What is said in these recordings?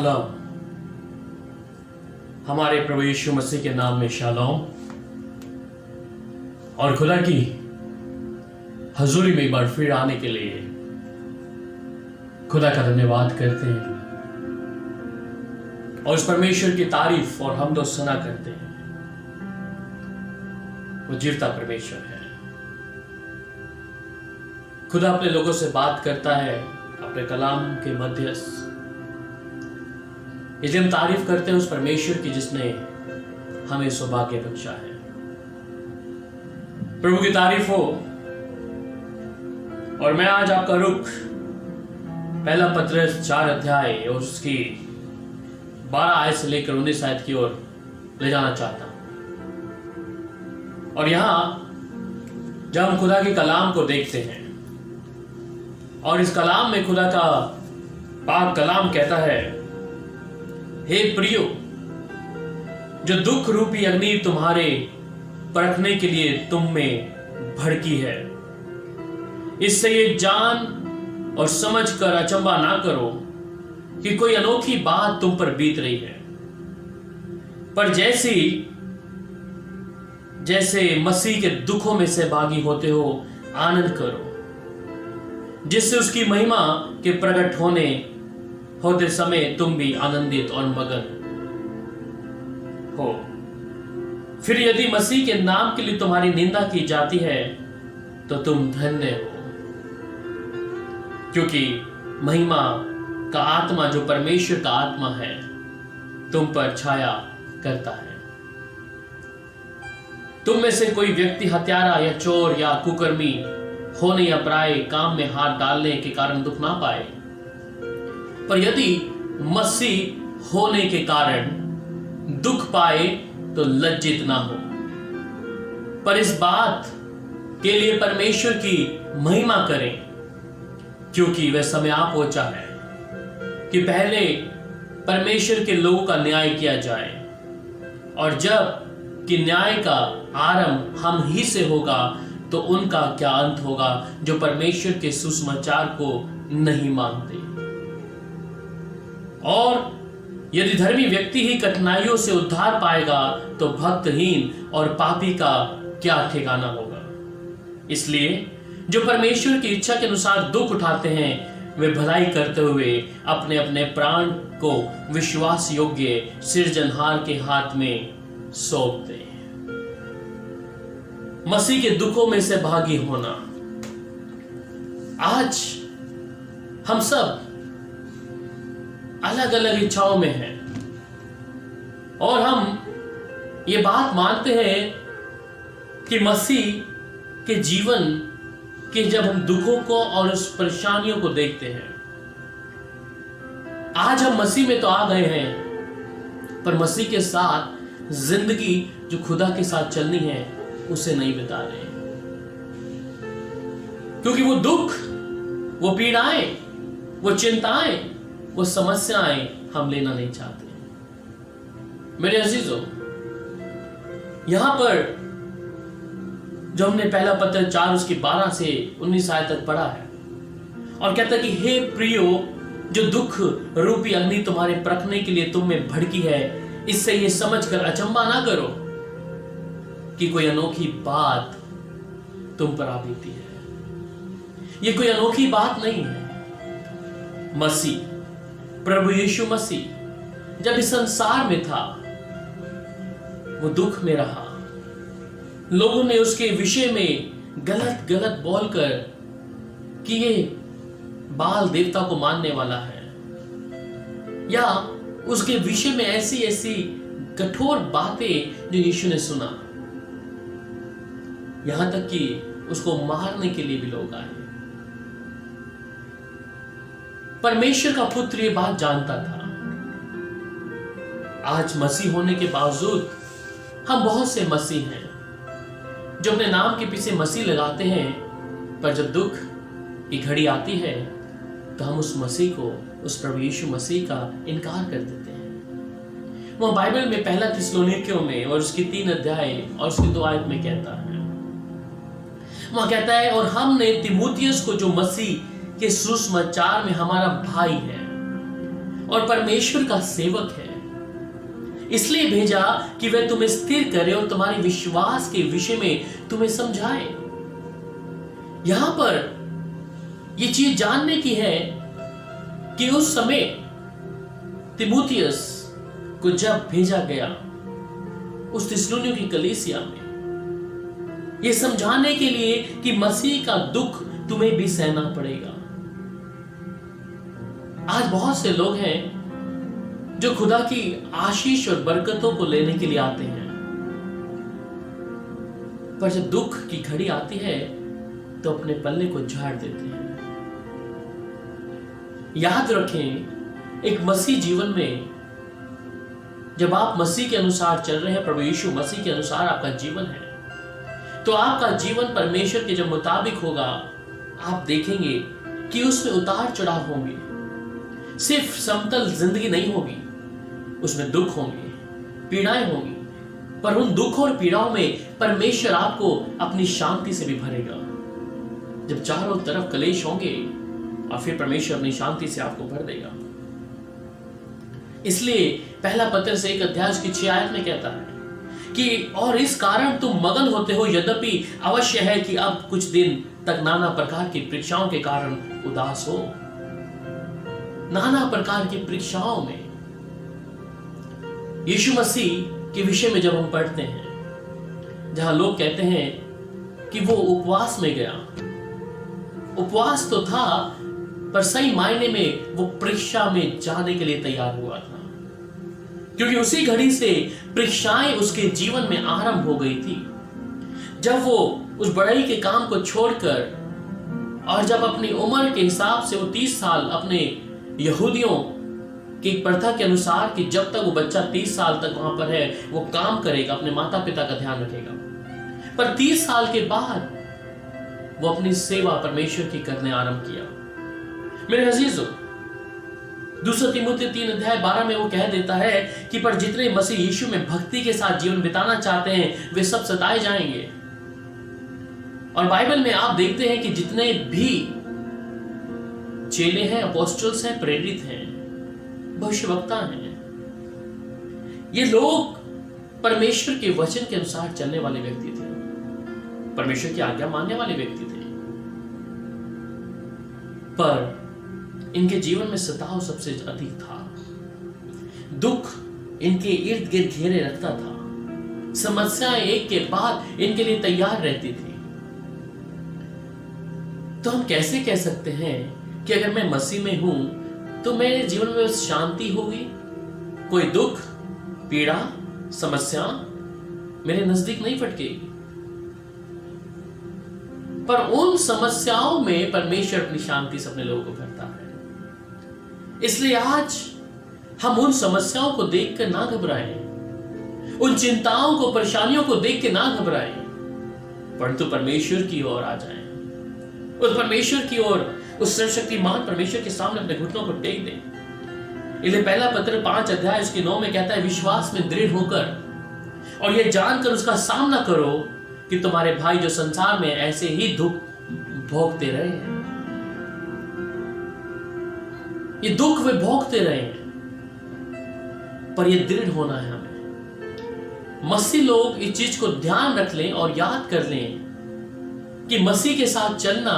सलाम। हमारे प्रभु यीशु मसीह के नाम में शालोम और खुदा की हजूरी में एक बार फिर आने के लिए खुदा का धन्यवाद करते हैं और उस परमेश्वर की तारीफ और हमदो सना करते हैं। वो जीवता परमेश्वर है। खुदा अपने लोगों से बात करता है अपने कलाम के मध्यस्थ। इसलिए हम तारीफ करते हैं उस परमेश्वर की जिसने हमें सौभाग्य बख्शा है। प्रभु की तारीफ हो। और मैं आज आपका रुख पहला पत्रस 4 अध्याय और उसकी 12 आयत से लेकर 19 आयत की ओर ले जाना चाहता हूं। और यहां जब हम खुदा के कलाम को देखते हैं और इस कलाम में खुदा का पाक कलाम कहता है, हे प्रियो, जो दुख रूपी अग्नि तुम्हारे परखने के लिए तुम में भड़की है, इससे ये जान और समझ कर अचंभा ना करो कि कोई अनोखी बात तुम पर बीत रही है, पर जैसे मसीह के दुखों में सहभागी होते हो आनंद करो, जिससे उसकी महिमा के प्रकट होते समय तुम भी आनंदित और मगन हो। फिर यदि मसीह के नाम के लिए तुम्हारी निंदा की जाती है तो तुम धन्य हो, क्योंकि महिमा का आत्मा जो परमेश्वर का आत्मा है तुम पर छाया करता है। तुम में से कोई व्यक्ति हत्यारा या चोर या कुकर्मी होने या पराये काम में हाथ डालने के कारण दुख ना पाए, पर यदि मसीह होने के कारण दुख पाए तो लज्जित ना हो, पर इस बात के लिए परमेश्वर की महिमा करें, क्योंकि वह समय आ पहुंचा है कि पहले परमेश्वर के लोगों का न्याय किया जाए, और जब कि न्याय का आरंभ हम ही से होगा तो उनका क्या अंत होगा जो परमेश्वर के सुसमाचार को नहीं मानते। और यदि धर्मी व्यक्ति ही कठिनाइयों से उद्धार पाएगा तो भक्तहीन और पापी का क्या ठिकाना होगा। इसलिए जो परमेश्वर की इच्छा के अनुसार दुख उठाते हैं वे भलाई करते हुए अपने अपने प्राण को विश्वास योग्य सृजनहार के हाथ में सौंपते हैं। मसीह के दुखों में से भागी होना। आज हम सब अलग अलग इच्छाओं में हैं और हम ये बात मानते हैं कि मसीह के जीवन के जब हम दुखों को और उस परेशानियों को देखते हैं, आज हम मसीह में तो आ गए हैं पर मसीह के साथ जिंदगी जो खुदा के साथ चलनी है उसे नहीं बिता रहे, क्योंकि वो दुख, वो पीड़ाएं, वो चिंताएं, वो समस्याएं हम लेना नहीं चाहते। मेरे अजीजों, यहां पर जो हमने पहला पत्र 4 उसकी 12 से 19 आयत तक पढ़ा है और कहता है कि हे प्रियो, जो दुख रूपी अग्नि तुम्हारे परखने के लिए तुम में भड़की है, इससे ये समझकर अचंभा ना करो कि कोई अनोखी बात तुम पर आ बीती है। ये कोई अनोखी बात नहीं है। मसीह, प्रभु यीशु मसीह जब इस संसार में था वो दुख में रहा। लोगों ने उसके विषय में गलत गलत बोलकर कि ये बाल देवता को मानने वाला है, या उसके विषय में ऐसी ऐसी कठोर बातें जो यीशु ने सुना, यहां तक कि उसको मारने के लिए भी लोग आए। परमेश्वर का पुत्र ये बात जानता था। आज मसीह होने के बावजूद हम बहुत से मसीह हैं जो अपने नाम के पीछे मसीह लगाते हैं, पर जब दुख की घड़ी आती है तो हम उस मसीह को, उस प्रभु यीशु मसीह का इनकार कर देते हैं। वह बाइबल में पहला थिस्सलुनीकियों में और उसकी 3 अध्याय और उसकी 2 आयत में कहता है, वहां कहता है, और हमने तीमुथियुस को जो मसीह के सुसमाचार में हमारा भाई है और परमेश्वर का सेवक है, इसलिए भेजा कि वह तुम्हें स्थिर करे और तुम्हारे विश्वास के विषय में तुम्हें समझाए। यहां पर यह चीज जानने की है कि उस समय तीमुथियुस को जब भेजा गया उस थिस्सलुनीकियों की कलीसिया में, यह समझाने के लिए कि मसीह का दुख तुम्हें भी सहना पड़ेगा। आज बहुत से लोग हैं जो खुदा की आशीष और बरकतों को लेने के लिए आते हैं, पर जब दुख की घड़ी आती है तो अपने पल्ले को झाड़ देते हैं। याद रखें, एक मसीह जीवन में जब आप मसीह के अनुसार चल रहे हैं, प्रभु यीशु मसीह के अनुसार आपका जीवन है, तो आपका जीवन परमेश्वर के जब मुताबिक होगा, आप देखेंगे कि उसमें उतार चढ़ाव होंगे। सिर्फ समतल जिंदगी नहीं होगी, उसमें दुख होंगे, पीड़ाएं होंगी, पर उन दुख और पीड़ाओं में परमेश्वर आपको अपनी शांति से भी भरेगा। जब चारों तरफ कलेश होंगे और फिर परमेश्वर अपनी शांति से आपको भर देगा। इसलिए पहला पत्र से 1 अध्याय की 6 आयत में कहता है कि और इस कारण तुम मगन होते हो, यद्यपि अवश्य है कि अब कुछ दिन तक नाना प्रकार की परीक्षाओं के कारण उदास हो। नाना प्रकार की परीक्षाओं में यीशु मसीह के विषय में जब हम पढ़ते हैं, जहां लोग कहते हैं कि वो उपवास में गया, उपवास तो था पर सही मायने में वो परीक्षा में जाने के लिए तैयार हुआ था, क्योंकि उसी घड़ी से परीक्षाएं उसके जीवन में आरंभ हो गई थी। जब वो उस बड़ाई के काम को छोड़कर और जब अपनी उम्र के हिसाब से वो 30 साल अपने यहूदियों की प्रथा के अनुसार कि जब तक वो बच्चा 30 साल तक वहां पर है वो काम करेगा, अपने माता पिता का ध्यान रखेगा, पर 30 साल के बाद वो अपनी सेवा परमेश्वर की करने आरंभ किया। मेरे अजीजों, 2 तीमुथियुस 3 अध्याय 12 में वो कह देता है कि पर जितने मसीह यीशु में भक्ति के साथ जीवन बिताना चाहते हैं वे सब सताए जाएंगे। और बाइबल में आप देखते हैं कि जितने भी चेले हैं, अपोस्टल्स हैं, प्रेरित हैं, भविष्यवक्ता हैं, ये लोग परमेश्वर के वचन के अनुसार चलने वाले व्यक्ति थे, परमेश्वर की आज्ञा मानने वाले व्यक्ति थे, पर इनके जीवन में सताव सबसे अधिक था। दुख इनके इर्द गिर्द घेरे रखता था, समस्याएं एक के बाद इनके लिए तैयार रहती थी। तो हम कैसे कह सकते हैं कि अगर मैं मसीह में हूं तो मेरे जीवन में शांति होगी, कोई दुख, पीड़ा, समस्या मेरे नजदीक नहीं फटकेगी? पर उन समस्याओं में परमेश्वर अपनी शांति से अपने लोगों को भरता है। इसलिए आज हम उन समस्याओं को देखकर ना घबराएं, उन चिंताओं को, परेशानियों को देख के ना घबराएं, परंतु परमेश्वर की ओर आ जाएं, उस परमेश्वर की ओर, उस सर्वशक्तिमान परमेश्वर के सामने अपने घुटनों को टेक दें। इसलिए पहला पत्र 5 अध्याय उसकी 9 में कहता है, विश्वास में दृढ़ होकर और यह जानकर उसका सामना करो कि तुम्हारे भाई जो संसार में ऐसे ही दुख भोगते रहे हैं, ये दुख वे भोगते रहे हैं, पर ये दृढ़ होना है हमें। मसीह लोग इस चीज को ध्यान रख लें और याद कर लें कि मसीह के साथ चलना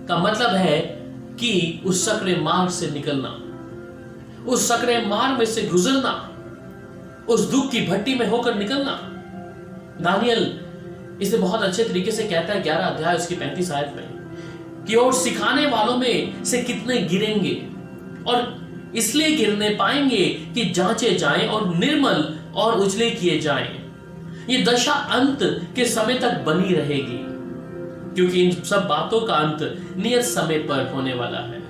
का मतलब है कि उस सकरे मार्ग से निकलना, उस सकरे मार्ग में से गुजरना, उस दुख की भट्टी में होकर निकलना। दानियल इसे बहुत अच्छे तरीके से कहता है 11 अध्याय उसकी 35 आयत में कि और सिखाने वालों में से कितने गिरेंगे और इसलिए गिरने पाएंगे कि जांचे जाएं और निर्मल और उजले किए जाएं। ये दशा अंत के समय तक बनी रहेगी, क्योंकि इन सब बातों का अंत नियत समय पर होने वाला है।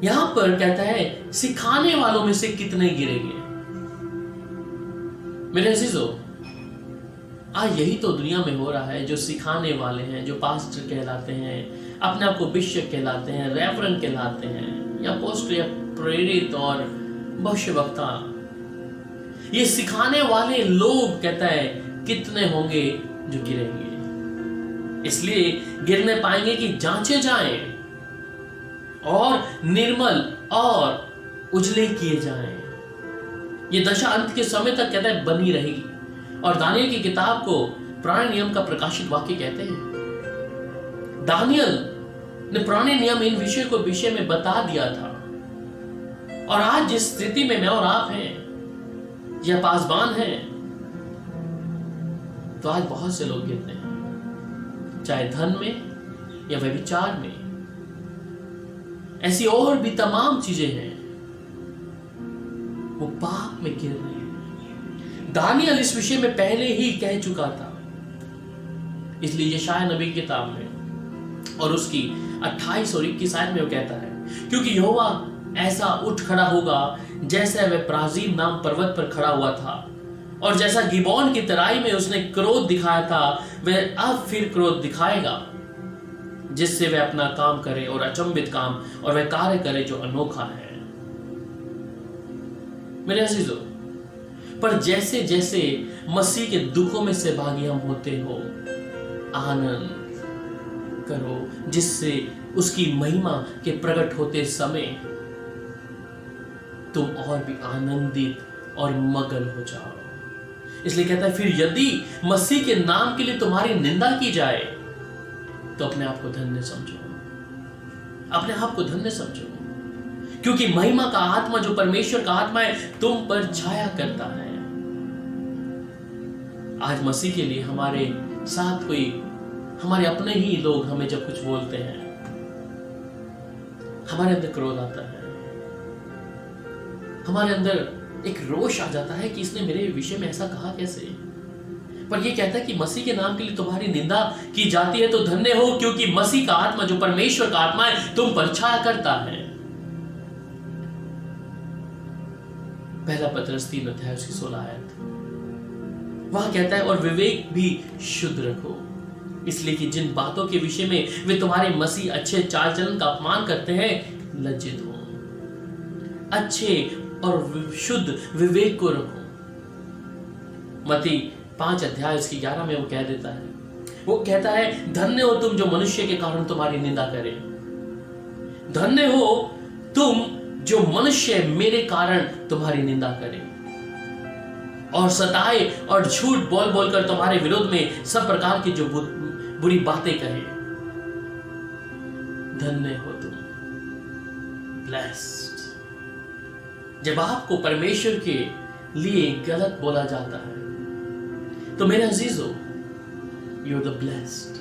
यहां पर कहता है सिखाने वालों में से कितने गिरेंगे। मेरे अजीजों, आज यही तो दुनिया में हो रहा है। जो सिखाने वाले हैं, जो पास्टर कहलाते हैं, अपने आप को बिशप कहलाते हैं, रेवरेंड कहलाते हैं, या पोस्टर या प्रेरित और भविष्यवक्ता, ये सिखाने वाले लोग कहता है कितने होंगे जो गिरेंगे। इसलिए गिरने पाएंगे कि जांचे जाएं और निर्मल और उजले किए जाएं। ये दशा अंत के समय तक कहता है बनी रहेगी। और दानियल की किताब को पुराने नियम का प्रकाशित वाक्य कहते हैं। दानियल ने पुराने नियम इन विषय में बता दिया था। और आज जिस स्थिति में मैं और आप हैं या पासबान हैं, तो आज बहुत से लोग गिरते हैं, चाहे धन में या व्यभिचार में, ऐसी और भी तमाम चीजें हैं, वो पाप में गिर रहे हैं। दानियल इस विषय में पहले ही कह चुका था। इसलिए यशायाह नबी की किताब में और उसकी 28 और 21 आयत में वो कहता है, क्योंकि यहोवा ऐसा उठ खड़ा होगा जैसे वह प्राजीम नाम पर्वत पर खड़ा हुआ था, और जैसा गिबोन की तराई में उसने क्रोध दिखाया था, वह अब फिर क्रोध दिखाएगा, जिससे वह अपना काम करे और अचंभित काम, और वह कार्य करे जो अनोखा है। मेरे अजीजों, पर जैसे जैसे मसीह के दुखों में से भागी हम होते हो, आनंद करो, जिससे उसकी महिमा के प्रकट होते समय तुम और भी आनंदित और मगन हो जाओ। इसलिए कहता है, फिर यदि मसीह के नाम के लिए तुम्हारी निंदा की जाए तो अपने आप को धन्य समझो, अपने आप को धन्य समझो, क्योंकि महिमा का आत्मा, जो परमेश्वर का आत्मा है, तुम पर छाया करता है। आज मसीह के लिए हमारे साथ कोई, हमारे अपने ही लोग हमें जब कुछ बोलते हैं, हमारे अंदर क्रोध आता है, हमारे अंदर एक रोष आ जाता है कि इसने मेरे विषय में ऐसा कहा कैसे। पर यह कहता है कि मसीह के नाम के लिए तुम्हारी निंदा की जाती है तो धन्य हो, क्योंकि मसीह का आत्मा, जो परमेश्वर का आत्मा है, तुम पर छाया करता है। पहला पतरस 3 अध्याय उसकी 16 आयत, वह कहता है, और विवेक भी शुद्ध रखो, इसलिए कि जिन बातों के विषय में वे तुम्हारे मसीह अच्छे चाल चलन का अपमान करते हैं, लज्जित हो। अच्छे और शुद्ध विवेक को रखो। मत्ती 5 अध्याय इसकी 11 में वो कह देता है, वो कहता है, धन्य हो तुम जो मनुष्य के कारण तुम्हारी निंदा करे। धन्य हो तुम जो मनुष्य मेरे कारण तुम्हारी निंदा करे और सताए और झूठ बोल बोलकर तुम्हारे विरोध में सब प्रकार की जो बुरी बातें कहे। धन्य हो तुम, ब्लेस्ड। जब आपको परमेश्वर के लिए गलत बोला जाता है तो मेरे अजीजों, यू आर द ब्लेस्ड।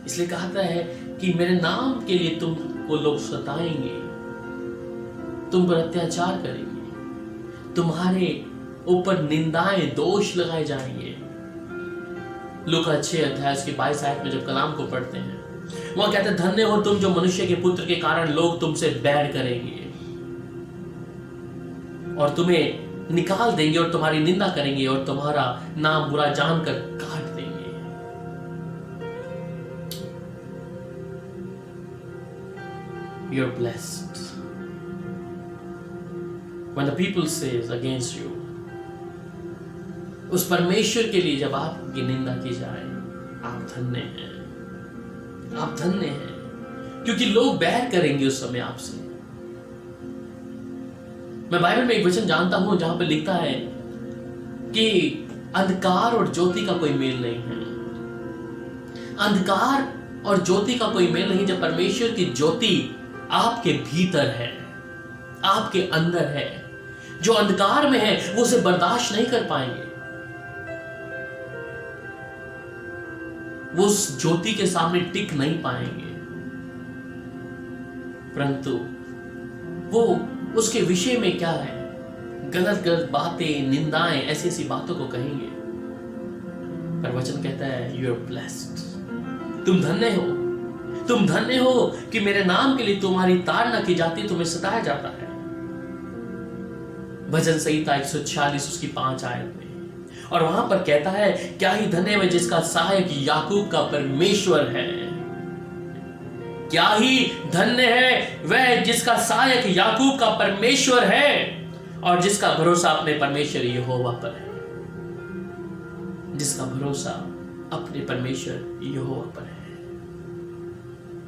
इसलिए कहता है कि मेरे नाम के लिए तुमको लोग सताएंगे, तुम पर अत्याचार करेंगे, तुम्हारे ऊपर निंदाएं, दोष लगाए जाएंगे। लूका 6 अध्याय की 22 आयत में जब कलाम को पढ़ते हैं, वह कहते हैं, धन्य हो तुम जो मनुष्य के पुत्र के कारण लोग तुमसे बैर करेंगे और तुम्हें निकाल देंगे और तुम्हारी निंदा करेंगे और तुम्हारा नाम बुरा जानकर काट देंगे। You are blessed when the people says against you। उस परमेश्वर के लिए जब आपकी निंदा की जाए, आप धन्य हैं, आप धन्य हैं, क्योंकि लोग बैर करेंगे उस समय आपसे। मैं बाइबल में एक वचन जानता हूं जहां पे लिखता है कि अंधकार और ज्योति का कोई मेल नहीं है। अंधकार और ज्योति का कोई मेल नहीं। जब परमेश्वर की ज्योति आपके भीतर है, आपके अंदर है, जो अंधकार में है वो उसे बर्दाश्त नहीं कर पाएंगे, वो उस ज्योति के सामने टिक नहीं पाएंगे, परंतु वो उसके विषय में क्या है, गलत गलत बातें, निंदाएं, ऐसी ऐसी बातों को कहेंगे। पर वचन कहता है, यू आर ब्लेस्ड, तुम धन्य हो, तुम धन्य हो कि मेरे नाम के लिए तुम्हारी ताड़ना की जाती है, तुम्हें सताया जाता है। भजन संहिता 146 उसकी 5 आयत में, और वहां पर कहता है, क्या ही धन्य है जिसका सहायक याकूब का परमेश्वर है। क्या ही धन्य है वह जिसका सहायक याकूब का परमेश्वर है और जिसका भरोसा अपने परमेश्वर यहोवा पर है, जिसका भरोसा अपने परमेश्वर यहोवा पर है।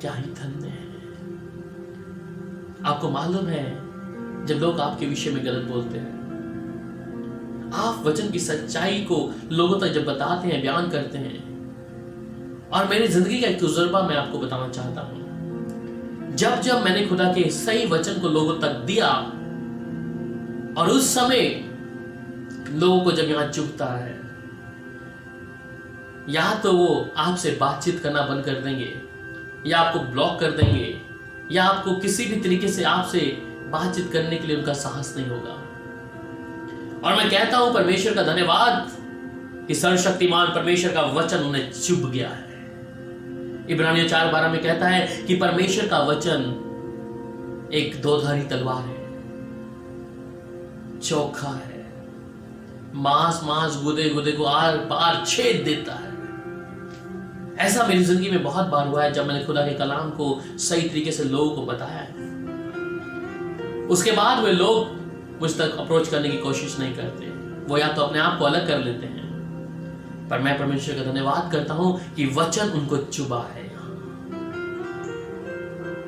क्या ही धन्य है। आपको मालूम है, जब लोग आपके विषय में गलत बोलते हैं, आप वचन की सच्चाई को लोगों तक जब बताते हैं, बयान करते हैं, और मेरी जिंदगी का एक तजुर्बा मैं आपको बताना चाहता हूं। जब जब मैंने खुदा के सही वचन को लोगों तक दिया, और उस समय लोगों को जब यहां चुभता है, या तो वो आपसे बातचीत करना बंद कर देंगे, या आपको ब्लॉक कर देंगे, या आपको किसी भी तरीके से आपसे बातचीत करने के लिए उनका साहस नहीं होगा। और मैं कहता हूं परमेश्वर का धन्यवाद कि सर्वशक्तिमान परमेश्वर का वचन उन्हें चुभ गया है। इब्रानियों 4:12 में कहता है कि परमेश्वर का वचन एक दोधारी तलवार है, चोखा है, मांस मांस गुदे गुदे को आर पार छेद देता है। ऐसा मेरी जिंदगी में बहुत बार हुआ है जब मैंने खुदा के कलाम को सही तरीके से लोगों को बताया है। उसके बाद वे लोग मुझ तक अप्रोच करने की कोशिश नहीं करते, वो या तो अपने आप को अलग कर लेते हैं। पर मैं परमेश्वर का धन्यवाद करता हूं कि वचन उनको चुभा है।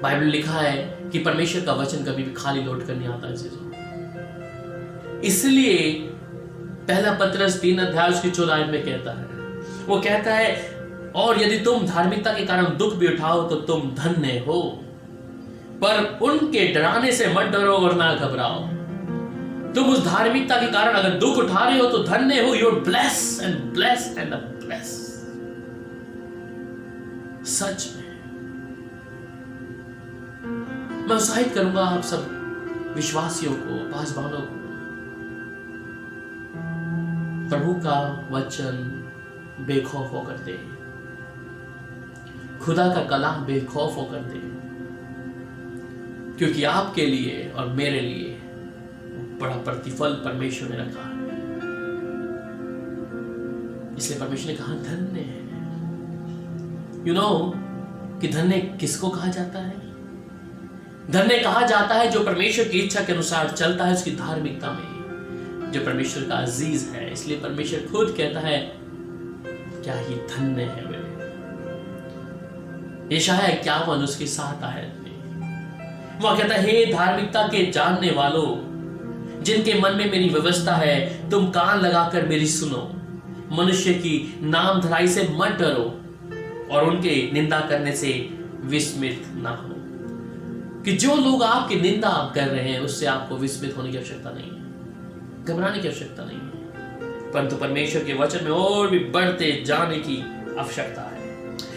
बाइबल लिखा है कि परमेश्वर का वचन कभी भी खाली लौट कर नहीं आता चीजों। इसलिए पहला पतरस 3 उसकी 14 में कहता है, वो कहता है, और यदि तुम धार्मिकता के कारण दुख भी उठाओ तो तुम धन्य हो, पर उनके डराने से मत डरो और ना घबराओ। तुम उस धार्मिकता के कारण अगर दुख उठा रहे हो तो धन्य हो। You're bless and bless and bless. सच में मैं उत्साहित करूंगा आप सब विश्वासियों को, पासवानों को, प्रभु का वचन बेखौफ होकर दे, खुदा का कलाम बेखौफ होकर दे, क्योंकि आपके लिए और मेरे लिए बड़ा प्रतिफल परमेश्वर ने रखा है। इसलिए परमेश्वर ने कहा धन्य है। यू नो कि धन्य किसको कहा जाता है? धन्य कहा जाता है जो परमेश्वर की इच्छा के अनुसार चलता है, उसकी धार्मिकता में, जो परमेश्वर का अजीज है। इसलिए परमेश्वर खुद कहता है, क्या ही धन्य है मेरे। यशायाह 51 उसके 7 आयत में वह कहता है, हे धार्मिकता के जानने वालों, जिनके मन में मेरी व्यवस्था है, तुम कान लगाकर मेरी सुनो। मनुष्य की नाम धराई से मत डरो और उनके निंदा करने से विस्मित ना हो। कि जो लोग आपकी निंदा कर रहे हैं उससे आपको विस्मित होने की आवश्यकता नहीं है, घबराने की आवश्यकता नहीं है, परंतु परमेश्वर के वचन में और भी बढ़ते जाने की आवश्यकता है।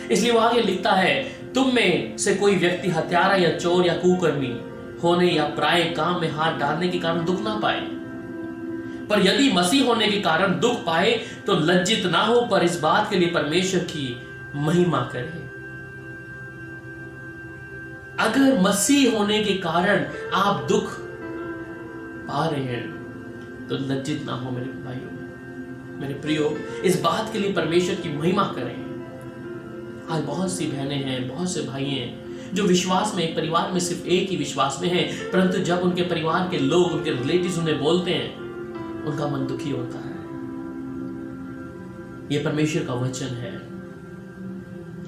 इसलिए वो आगे लिखता है, तुम में से कोई व्यक्ति हत्यारा या चोर या कुकर्मी होने या पराये काम में हाथ डालने के कारण दुख ना पाए, पर यदि मसीह होने के कारण दुख पाए तो लज्जित ना हो, पर इस बात के लिए परमेश्वर की महिमा करे। अगर मसीह होने के कारण आप दुख पा रहे हैं तो लज्जित ना हो मेरे भाइयों, मेरे प्रियो, इस बात के लिए परमेश्वर की महिमा करें। आज बहुत सी बहनें हैं, बहुत से भाई हैं जो विश्वास में, एक परिवार में सिर्फ एक ही विश्वास में है, परंतु जब उनके परिवार के लोग, उनके रिलेटिव्स उन्हें बोलते हैं, उनका मन दुखी होता है। यह परमेश्वर का वचन है।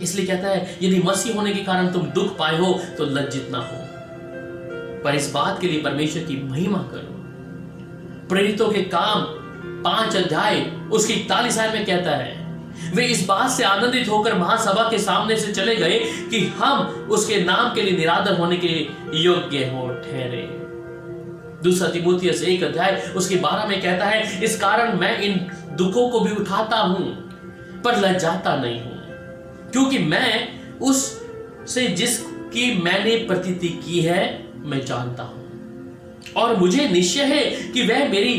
इसलिए कहता है, यदि मसीह होने के कारण तुम दुख पाए हो तो लज्जित ना हो, पर इस बात के लिए परमेश्वर की महिमा करो। प्रेरितों के काम 5 अध्याय उसकी 41 आयत में कहता है, वे इस बात से आनंदित होकर महासभा के सामने से चले गए कि हम उसके नाम के लिए निरादर होने के योग्य हो ठहरे। दूसरा तीमुथियुस 1 अध्याय उसकी 12 में कहता है, इस कारण मैं इन दुखों को भी उठाता हूं पर लज्जाता नहीं हूं, क्योंकि मैं उस से जिसकी मैंने प्रतीति की है मैं जानता हूं, और मुझे निश्चय है कि वह मेरी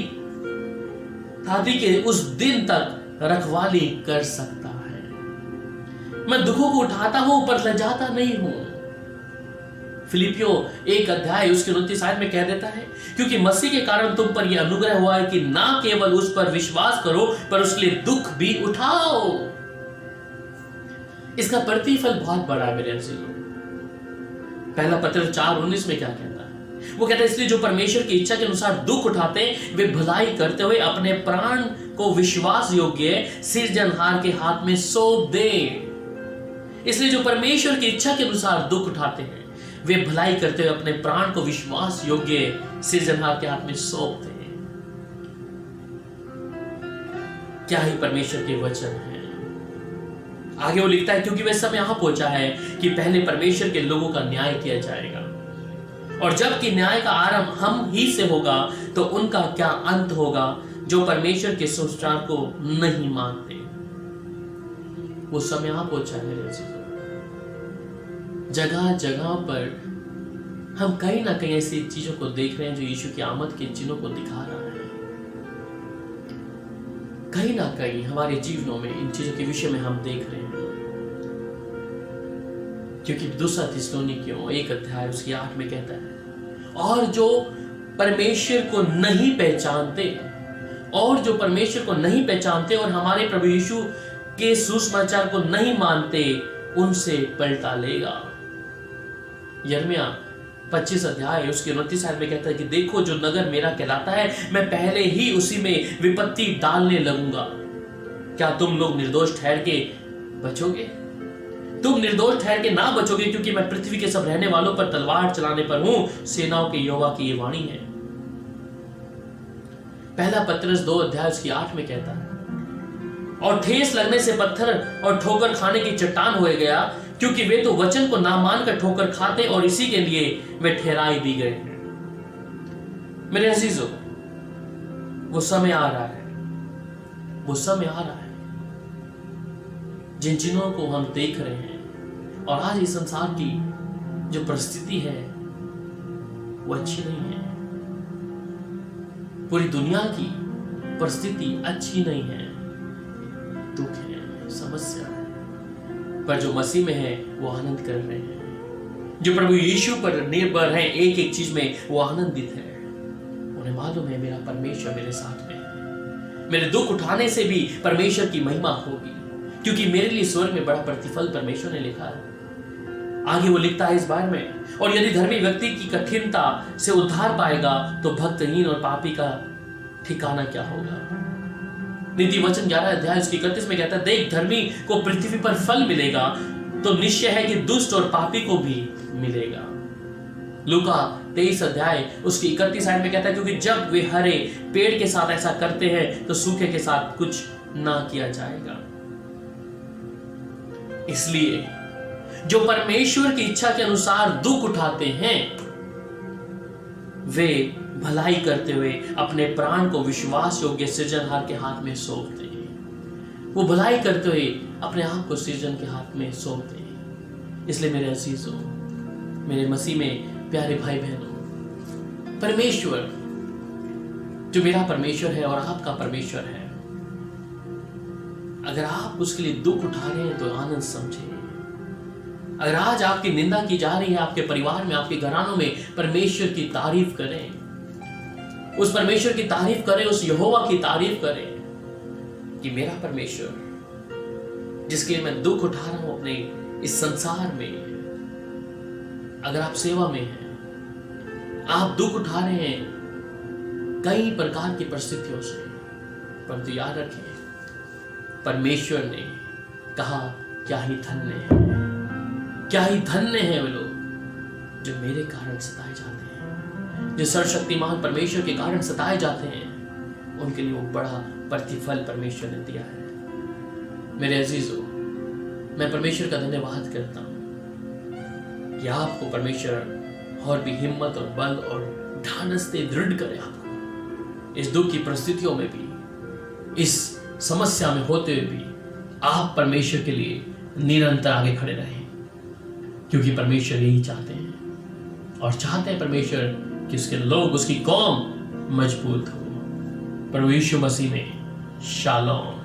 दादी के उस दिन तक रखवाली कर सकता है। मैं दुखों को उठाता हूं पर लजाता नहीं हूं। फिलिपियों 1 अध्याय उसके 29 आयत में कह देता है, क्योंकि मसीह के कारण तुम पर यह अनुग्रह हुआ है कि ना केवल उस पर विश्वास करो पर उसके लिए दुख भी उठाओ। इसका प्रतिफल बहुत बड़ा है मेरे अजीजों। पहला पत्र 4:19 में क्या कहता है? वो कहता है, इसलिए जो परमेश्वर की इच्छा के अनुसार दुख उठाते हैं वे भलाई करते हुए अपने प्राण को विश्वास योग्य सिरजनहार के हाथ में सौंप दे। इसलिए जो परमेश्वर की इच्छा के अनुसार दुख उठाते हैं वे भलाई करते हुए अपने प्राण को विश्वास योग्य सृजनहार के हाथ में सौंपते हैं। क्या ही परमेश्वर के वचन है। आगे वो लिखता है, क्योंकि वह समय यहां पहुंचा है कि पहले परमेश्वर के लोगों का न्याय किया जाएगा, और जबकि न्याय का आरंभ हम ही से होगा तो उनका क्या अंत होगा जो परमेश्वर के सुविचार को नहीं मानते। वो समय यहां पहुंचा है मेरे अजीजों। जगह जगह पर हम कहीं ना कहीं ऐसी चीजों को देख रहे हैं जो यीशु की आमद के चिन्हों को दिखा रहा है। कहीं ना कहीं हमारे जीवनों में इन चीजों के विषय में हम देख रहे हैं, क्योंकि दूसरा थिस्सलुनीकियों 1 अध्याय उसकी 8 में कहता है, और जो परमेश्वर को नहीं पहचानते और हमारे प्रभु यीशु के सुसमाचार को नहीं मानते, उनसे पलटा लेगा। यिर्मयाह 25 अध्याय उसके 29 आयत में कहता है कि देखो, जो नगर मेरा कहलाता है, मैं पहले ही उसी में विपत्ति डालने लगूंगा। क्या तुम लोग निर्दोष ठहर के बचोगे? तुम निर्दोष ठहर के ना बचोगे, क्योंकि मैं पृथ्वी के सब रहने वालों पर तलवार चलाने पर हूं। सेनाओं के यहोवा की ये वाणी है। पहला पत्रस 2 अध्याय उसकी 8 में कहता है, और ठेस लगने से पत्थर और ठोकर खाने की चट्टान हो गया, क्योंकि वे तो वचन को ना मानकर ठोकर खाते और इसी के लिए वे ठहराई दी गए हैं। मेरे अजीजों, वो समय आ रहा है, जिन चिन्हों को हम देख रहे हैं, और आज इस संसार की जो परिस्थिति है वो अच्छी नहीं है। पूरी दुनिया की परिस्थिति अच्छी नहीं है, दुख है, समस्या है, पर जो मसीह में है वो आनंद कर रहे हैं। जो प्रभु यीशु पर निर्भर हैं, एक एक चीज में वो आनंदित है। उन्हें मालूम है मेरा परमेश्वर मेरे साथ में है। मेरे दुख उठाने से भी परमेश्वर की महिमा होगी, क्योंकि मेरे लिए स्वर्ग में बड़ा प्रतिफल परमेश्वर ने लिखा है। आगे वो लिखता है इस बारे में, और यदि धर्मी व्यक्ति की कठिनता से उद्धार पाएगा तो भक्तहीन और पापी का ठिकाना क्या होगा। नीति वचन 11 अध्याय उसकी 31 में कहता है, देख, धर्मी को पृथ्वी पर फल मिलेगा तो निश्चय है कि दुष्ट और पापी को भी मिलेगा। लूका 23 अध्याय उसकी 31 आयत में कहता है, क्योंकि जब वे हरे पेड़ के साथ ऐसा करते हैं तो सूखे के साथ कुछ ना किया जाएगा। इसलिए जो परमेश्वर की इच्छा के अनुसार दुख उठाते हैं, वे भलाई करते हुए अपने प्राण को विश्वास योग्य सृजनहार के हाथ में सौंपते हैं। वो भलाई करते हुए अपने आप को सृजन के हाथ में सौंपते हैं। इसलिए मेरे अजीजों, मेरे मसीह में प्यारे भाई बहनों, परमेश्वर जो मेरा परमेश्वर है और आपका परमेश्वर है, अगर आप उसके लिए दुख उठा रहे हैं तो आनंद समझे। अगर आज आपकी निंदा की जा रही है आपके परिवार में, आपके घरानों में, परमेश्वर की तारीफ करें, उस परमेश्वर की तारीफ करें, उस यहोवा की तारीफ करें कि मेरा परमेश्वर जिसके लिए मैं दुख उठा रहा हूं अपने इस संसार में। अगर आप सेवा में हैं, आप दुख उठा रहे हैं कई प्रकार की परिस्थितियों से, परंतु याद रखें, परमेश्वर ने कहा, क्या ही धन्य है, क्या ही धन्य है वे लोग जो मेरे कारण सताए जाते हैं। जो सर्वशक्तिमान परमेश्वर के कारण सताए जाते हैं, उनके लिए वो बड़ा प्रतिफल परमेश्वर ने दिया है। मेरे अजीजों, मैं परमेश्वर का धन्यवाद करता हूं कि आपको परमेश्वर और भी हिम्मत और बल और ढाढ़स से दृढ़ करे, आपको इस दुख की परिस्थितियों में भी, इस समस्या में होते हुए भी आप परमेश्वर के लिए निरंतर आगे खड़े रहें, क्योंकि परमेश्वर यही चाहते हैं, और चाहते हैं परमेश्वर कि उसके लोग, उसकी कौम मजबूत हो। प्रभु यीशु मसीह में शालोम।